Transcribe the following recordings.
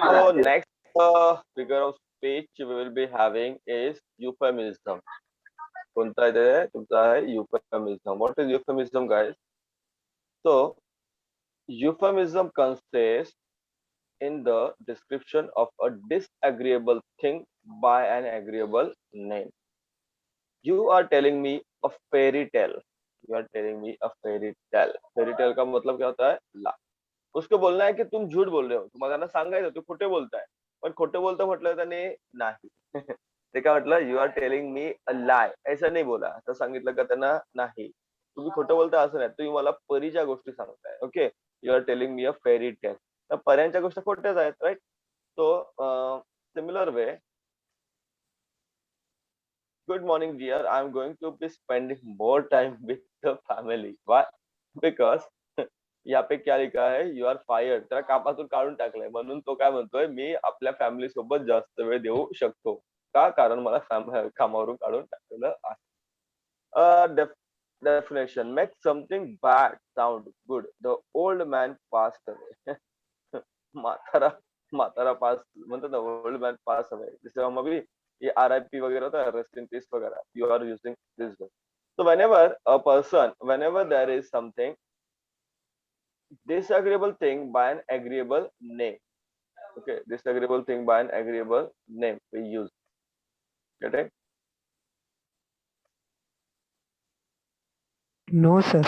So next figure of speech we will be having is euphemism. कोणता इथे तुमचा आहे euphemism. What is euphemism, guys? So euphemism consists in the description of a disagreeable thing by an agreeable name. You are telling me a fairy tale. You are telling me a fairy tale. Fairy tale का मतलब क्या होता है? ला. उसको बोलना है की तुम झूठ बोल रहे हो, तुम्हाला त्यांना सांगायचं तू खोटे बोलताय, पण खोटे बोलतो म्हटलं त्याने नाही. ते काय म्हटलं, यू आर टेलिंग मी अ लाय, ऐसा नाही बोला, तर सांगितलं का त्यांना नाही तुम्ही खोटं बोलताय असं नाही, तुम्ही मला परीच्या गोष्टी सांगताय. Okay, you are telling me a fairy tale. तर पर्यांच्या गोष्टी खोट्याच आहेत, right? So similar way, good morning dear, I am going to be spending more time with the family. Why? Because यहाँ पे क्या लिखा है, यू आर फायर्ड, त्याला कामातून काढून टाकलंय, म्हणून तो काय म्हणतोय, मी आपल्या फॅमिली सोबत जास्त वेळ देऊ शकतो का, कारण मला कामावरून काढून टाकलेलं आहे. Definition: make something bad sound good. The old man passed away. म्हातारा म्हातारा पास म्हणतात ना, ओल्ड मॅन पास अवे, जैसे हम अभी ये RIP वगैरह होता है, रेस्ट इन पीस वगैरह, you are using this word. So whenever there is something disagreeable thing by an agreeable name, okay, disagreeable thing by an agreeable name we use. Get it? No, sir.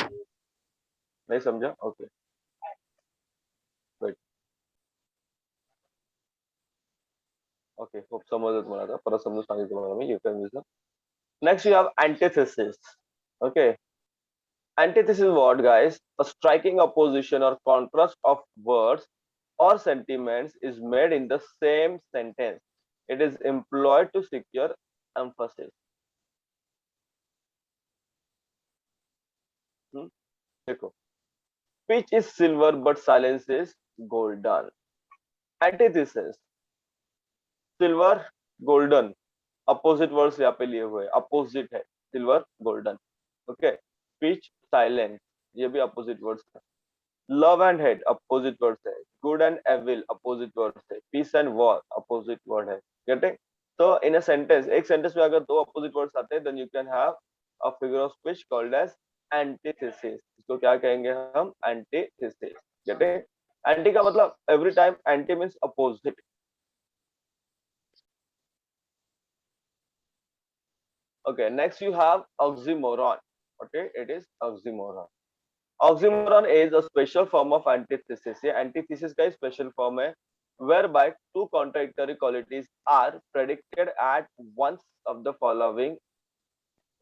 नहीं समझा? Okay, wait. Okay, hope समजत मला आता, परत समजून सांगितलं तुम्हाला मी euphemism. Next we have antithesis. Okay, antithesis is what, guys? A striking opposition or contrast of words or sentiments is made in the same sentence. It is employed to secure emphasis. Hmm? देखो, speech is silver but silence is golden. Antithesis: silver, golden, opposite words यहाँ पे लिए हुए, opposite है silver, golden. Okay, speech, silence, ये भी opposite words है. Love and hate opposite words है. Good and evil opposite words है. Peace and war opposite word है. गेटिंग? तो इन अ सेंटेंस, एक सेंटेंस में अगर दो अपोजिट वर्ड्स आते हैं, then you can have a figure of speech called as antithesis. इसको क्या कहेंगे हम? एंटीथेसिस. गेटिंग? एंटी का मतलब every time, anti means opposite. Okay, next you have oxymoron. Okay, it is oxymoron. Oxymoron is a special form of antithesis. ये antithesis का special form है, whereby two contradictory qualities are predicted at once of the following,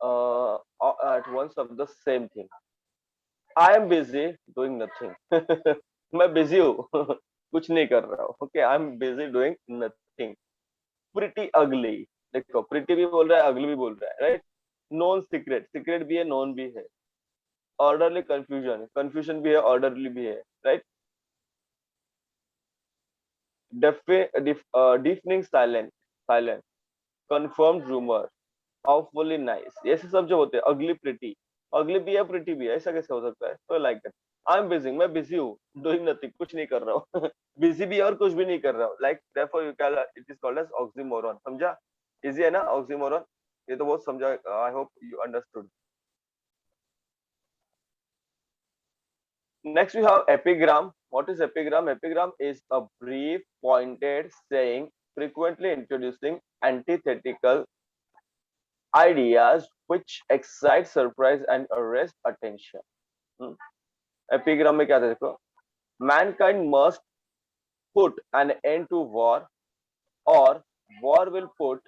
at once of the same thing. I am busy doing nothing. मैं busy हूँ, कुछ नहीं कर रहा हूँ. Okay, I am busy doing nothing. Pretty ugly. देखो, pretty भी बोल रहा है, ugly भी बोल रहा है, right? नॉन सीक्रेट, सीक्रेट भी है, नॉन भी है. ऑर्डरली कंफ्यूजन, कंफ्यूजन भी है, ऑर्डरली भी है, right? Deafening silent, silent, confirmed rumour, awfully nice, ऐसे सब जो होते हैं. अगली प्रिटी, अगली भी है, प्रिटी भी है, ऐसा कैसे हो सकता है? तो like that. I am busy, मैं बिजी हूँ, डूइंग नथिंग, कुछ नहीं कर रहा हूँ. बिजी भी है और कुछ भी नहीं कर रहा हूँ. Like therefore you can, it is called as oxymoron. समझा? इजी है ना ऑक्सीमोरन? ये तो बहुत समझा. I hope you understood. Next, we have epigram. What is epigram? Epigram is a brief, pointed saying frequently introducing antithetical ideas which excite surprise and arrest attention. Hmm? Epigram में क्या था देखो? Mankind must put an end to war, or war will put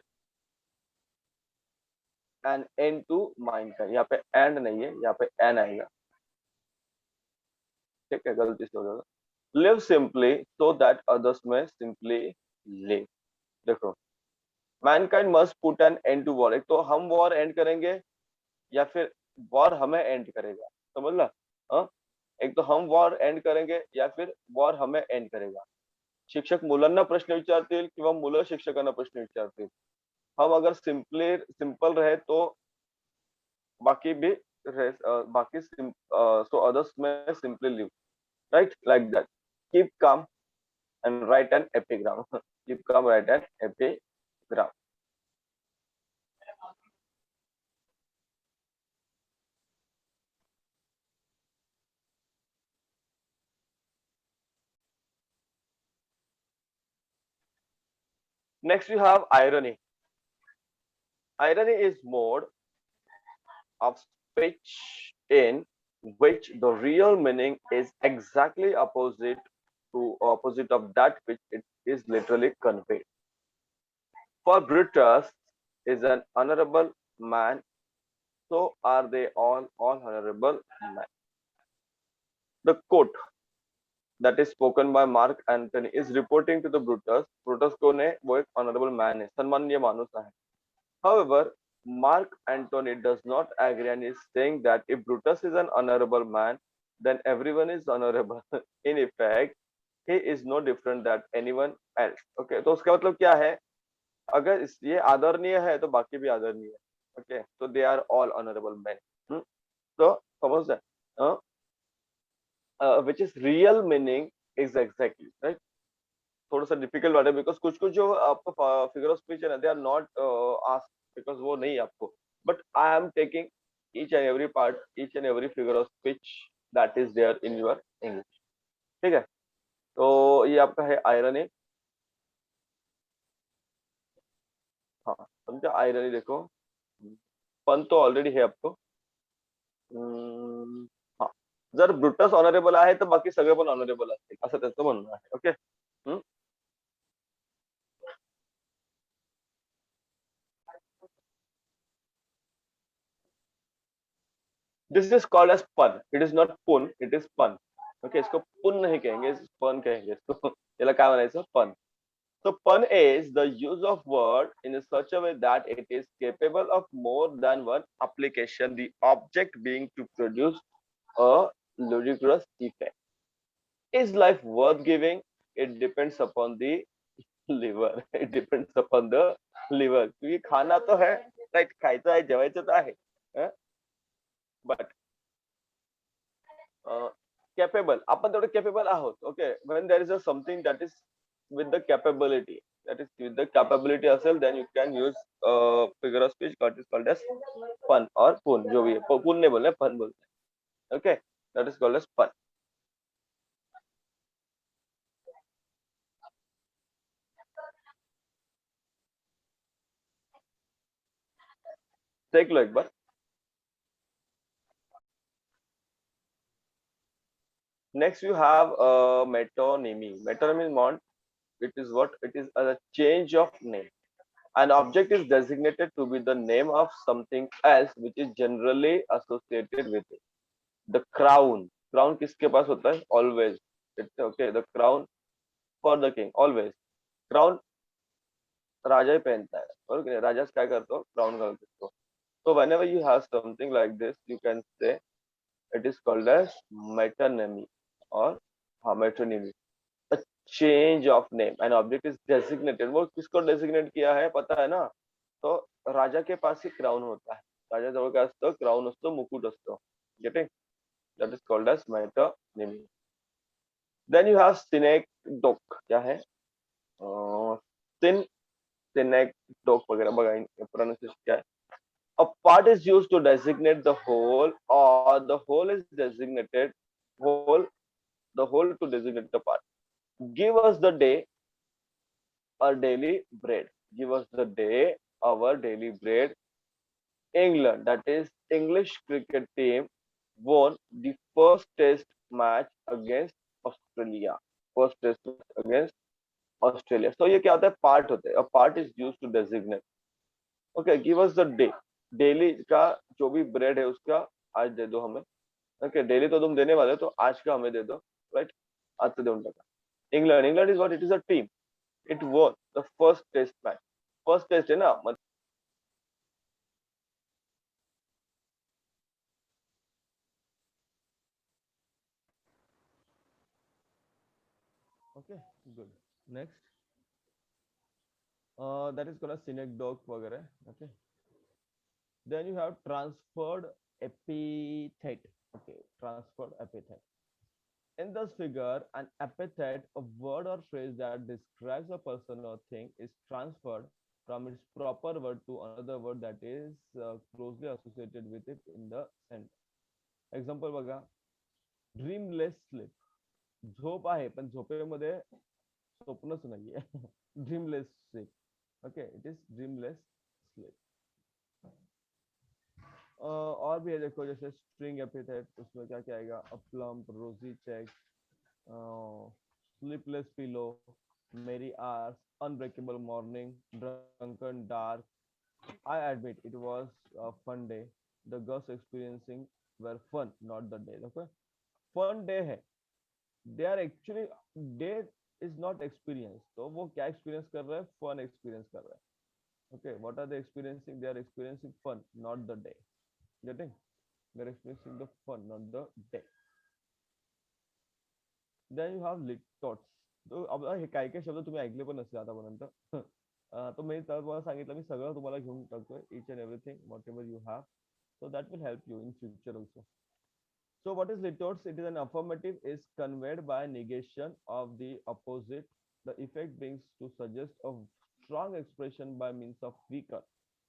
an end to mankind. यहाँ पे and नहीं है, यहाँ पे an आएगा. ठीक है, गलती से हो जाएगा. Live simply so that others may simply live. देखो, mankind must put an end to war. एक तो हम वॉर एंड करेंगे, या फिर वॉर हमें एंड करेगा. समझ ला? हाँ? एक तो हम वॉर एंड करेंगे, या फिर वॉर हमें एंड करेगा. शिक्षक मुलांना प्रश्न विचारतील किंवा मुलं शिक्षकांना प्रश्न विचारतील. हम अगर सिंपल रहे तो बाकी भी बाकी सो अदर्स में simply live, right? Like that. Keep calm and write an epigram. You come write an epigram. Next we have irony. Irony is mode of speech in which the real meaning is exactly opposite of that which it is literally conveyed. For Brutus is an honorable man, so are they all honorable men. The quote that is spoken by Mark Antony is reporting to the Brutus. Brutus कौन है? वो एक honorable man है, सम्मानीय मानुस है. However, Mark Antony does not agree and is saying that if Brutus is an honorable man, then everyone is honorable. In effect, he is no different than anyone else. Okay, तो उसका मतलब क्या है? अगर ये आदरणीय है तो बाकी भी आदरणीय है. Okay, so they are all honorable men. तो समझ रहे? Which is real meaning is exactly right. थोड़ा सा डिफिकल्ट बात है बिकॉज कुछ कुछ जो आपका फिगर ऑफ स्पीच है ना they are not ask because वो नहीं आपको but I am taking each and every part each and every figure of speech that is there in your English. ठीक है तो ये आपका है आयरनी. हाँ समझा आयरनी देखो पन तो ऑलरेडी है आपको. हाँ जर ब्रुटस ऑनरेबल आहे तर बाकी सगळे पण ऑनरेबल असतील असं त्याचं म्हणणं आहे. Okay this is called as pun. It is not पुन इट इज पन. ओके इसको पुन नहीं कहेंगे पन कहेंगे इसको. याला काय म्हणायचं पन. So pun is the use of word in such a way that it is capable of more than one application, the object being to produce a ludicrous effect. Is life worth giving? It depends upon the liver. It depends upon the liver. क्योंकि खाना तो है right खायचं आहे जेवायचं तर आहे but capable आपण तेवढे capable आहोत. Okay when there is a something that is with the capability that is with the capability असेल then you can use figure of speech that is called as pun or pun जो भी है pun नहीं बोलना pun बोलते हैं. Okay that is called as pun. देख लो एक बार. Next you have metonymy. Metonymy means it is what it is a change of name. An object is designated to be the name of something else which is generally associated with it. The crown. Crown किसके पास होता है? Always. It's okay. The crown for the king. Always. Crown राजा ही पहनता है. Okay. राजा क्या करते हो? Crown घालते हो. So whenever you have something like this, you can say it is called as metonymy or metonymy. A change of name. An object is designated. वो किसको designate किया है पता है ना? तो राजा के पास ही क्राउन होता है. राजा जवळ काय असतं? क्राउन असतो, मुकुट असतो. Getting? That is called as metonymy. Then you have synecdoche. क्या है? Syn synecdoche वगैरह बघा pronunciation क्या है? A part is used to designate the whole or the whole is designated whole the whole to designate the part. Give us the day our daily bread. Give us the day our daily bread. England, that is English cricket team, won the first test match against Australia. First test match against Australia. So ये क्या होता है? Part होता है. A part is used to designate. Okay, give us the day. Daily का जो भी bread है उसका आज दे दो हमें. Okay, daily तो तुम देने वाले हो तो आज का हमें दे दो. Right? आज से देने का. England is what? It is a team. It won the first test match. First test है ना. Okay, good. Next, that is called a synecdoche वगैरह. Okay. Then you have transferred epithet. Okay, transferred epithet. In this figure, an epithet, a word or phrase that describes a person or thing, is transferred from its proper word to another word that is closely associated with it in the sentence. Example बघा, dreamless sleep. झोप आहे पण झोपेमध्ये स्वप्नच नाहीये. Dreamless sleep. Okay, it is dreamless sleep. और भी है देखो, जैसे स्ट्रिंग एपिथेट, उसमें क्या क्या आएगा, a plump, rosy cheek, sleepless pillow, merry hours, unbreakable morning, drunken dark. I admit it was a fun day. The girls experiencing were fun, not the day. Okay, fun day है. They are actually day is not experience. तो वो क्या experience कर रहे हैं? Fun experience कर रहे हैं. Okay, what are they experiencing? They are experiencing fun, not the day. Getting? They are experiencing the fun, not the day. Then you have lit thoughts. तो अब हे काय काय शब्द तुम्ही ऐकले पण नसतील आतापर्यंत. तो मी तुम्हाला सांगितलं, मी सगळं तुम्हाला घेऊन टाकतोय, each and everything whatever you have, so that will help you in future also. So what is litotes? It is an affirmative is conveyed by negation of the opposite, the effect being to suggest a strong expression by means of weaker.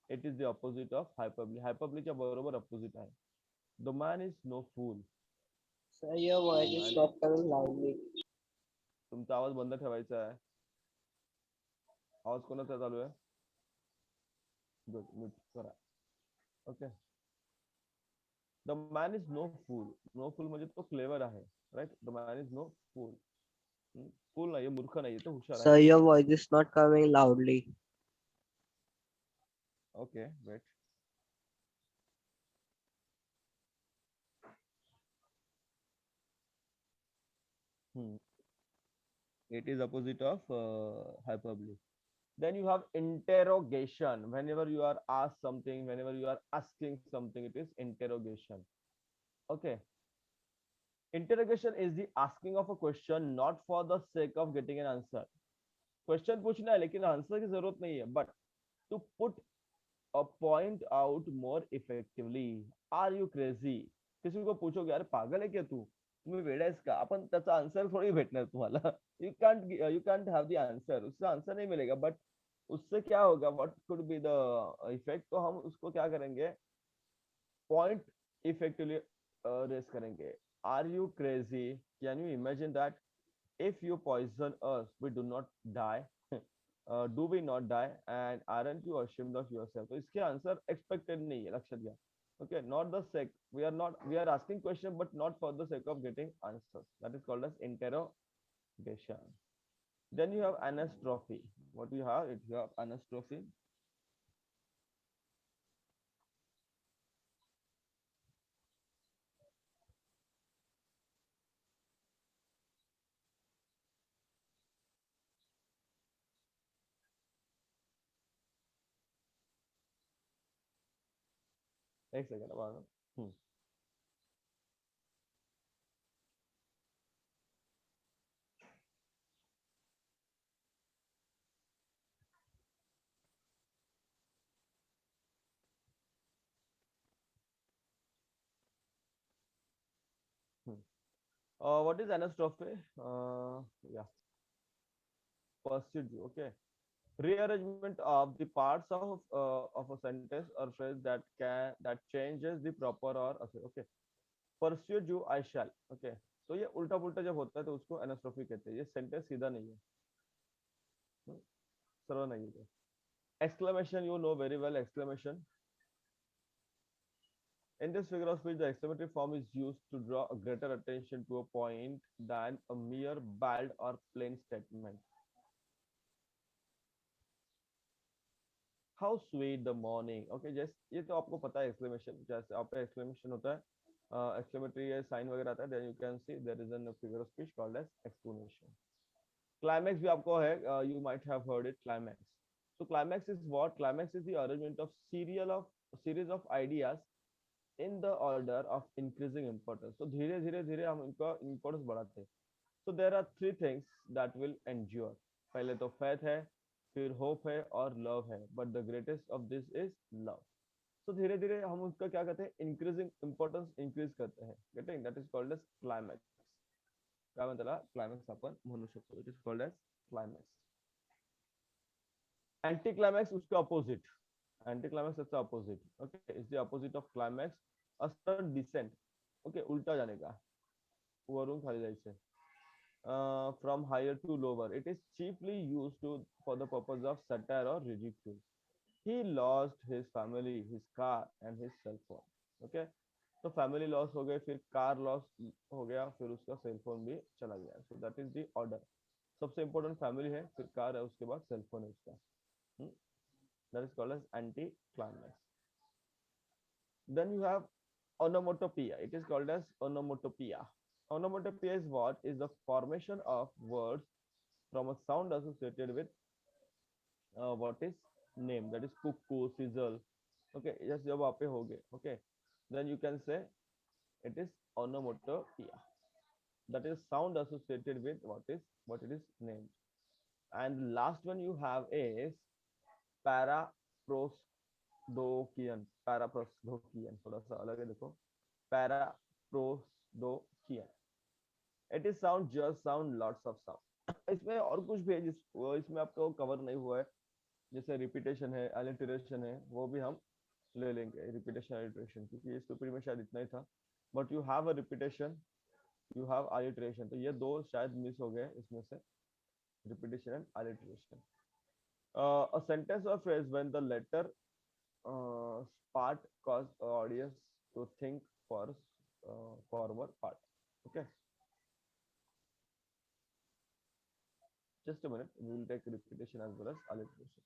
It is the opposite of hyperbole. Hyperbole च्या बरोबर opposite आहे. The man is no fool. Sir, your voice is Man, not coming loudly. तुमचा आवाज बंद ठेवायचा आहे. आवाज कोणाचा चालू आहे? गुड, म्यूट करा. Okay. The man is no fool. No fool म्हणजे तो क्लेवर आहे, right. The man is no fool. Fool नाही, मूर्ख नाही, तो हुशार आहे. Sir, your voice is not coming loudly. Okay, wait. It is opposite of hyperbole. Then you have interrogation. Whenever you are asked something, whenever you are asking something, it is interrogation. Okay. Interrogation is the asking of a question not for the sake of getting an answer. Question पूछना है लेकिन answer की जरूरत नहीं है, but to put a point out more effectively. Are you crazy. किसी को पूछोगे, अरे पागल है क्या तू, तुम्ही वेडा आहेस का, आपण त्याचा आंसर थोडी भेटणार तुम्हाला. You can't have the answer, उससे आंसर नहीं मिलेगा, बट उससे क्या होगा, what could be the effect, तो हम उसको क्या करेंगे, पॉइंट इफेक्टिवली रेस करेंगे. Are you crazy, can you imagine that if you poison us we do not die. Do we not die, and aren't you ashamed of yourself? तो इसके answer expected नहीं है, लक्ष्य दिया. Okay, not the sake, we are asking question but not for the sake of getting answers. That is called as interrogation. Then you have anastrophe. What do you have? It you have anastrophe. एक second अब. हम्म. हम्म. What is anastrophe? Yeah, pursuit. Okay, rearrangement of the parts of a sentence or phrase that changes the proper or okay. Pursue you I shall. Okay, तो ये उल्टा पुल्टा जब होता है तो उसको एनास्ट्रोफी कहते हैं. ये सेंटेंस सीधा नहीं है. सरल नहीं है. Exclamation, you know very well exclamation. In this figure of speech, the exclamatory form is used to draw a greater attention to a point than a mere bald or plain statement. How sweet the morning. Okay, जैसे ये तो आपको पता है exclamation, जैसे आप पे exclamation होता है, exclamatory sign वगैरह आता है, then you can see there is a figure of speech called as exclamation. Climax भी आपको है, you might have heard it, climax. So climax is what? Climax is the arrangement of series of ideas in the order of increasing importance. So धीरे धीरे धीरे हम इनका importance बढ़ाते हैं. So there are three things that will endure. पहले तो faith है, फिर hope है और love है. But the greatest of this is love. So धीरे धीरे हम उसका क्या कहते हैं, increasing importance increase करते हैं. Getting that is called as climax. काय म्हणतात त्याला क्लायमॅक्स आपण म्हणू शकतो. It is called as climax. Anti climax उसके ऑपोजिट. एंटी क्लायमॅक्स इसका opposite. Okay, is the opposite of climax. A sudden descent. Okay, उल्टा जाने का, वरून खाली जायचं. From higher to lower. It is chiefly used to for the purpose of satire or ridicule. He lost his family, his car, and his cell phone. Okay, तो family loss हो गए, फिर कार लॉस हो गया, फिर उसका cell phone भी चला गया. So that is the order. सबसे इंपॉर्टेंट फैमिली है, फिर कार है, उसके बाद सेल फोन है उसका. That is called as anti climax. Then you have onomatopoeia. It is called as onomatopoeia. Onomatopoeia is what? Is the formation of words from a sound associated with what is name. That is cuckoo, sizzle. Okay, yes, जब आप पे हो गए. Okay, then you can say it is onomatopoeia. That is sound associated with what it is named. And last one you have is paraprosdokian. Paraprosdokian थोड़ा सा अलग है देखो. Paraprosdokian. It is sound, just sound, lots of sound. इसमें और कुछ भी है इसमें आपको कवर नहीं हुआ है, जैसे रिपीटेशन है, अलिटरेशन है, वो भी हम ले लेंगे. रिपीटेशन अलिटरेशन, क्योंकि इस पेपर में शायद इतना ही था. But you have a repetition, you have alliteration, तो ये दो शायद मिस हो गए इसमें से, repetition and alliteration. A sentence or phrase when the letter part cause audience to think for forward part. Okay, just a minute, we will take repetition as well as alliteration.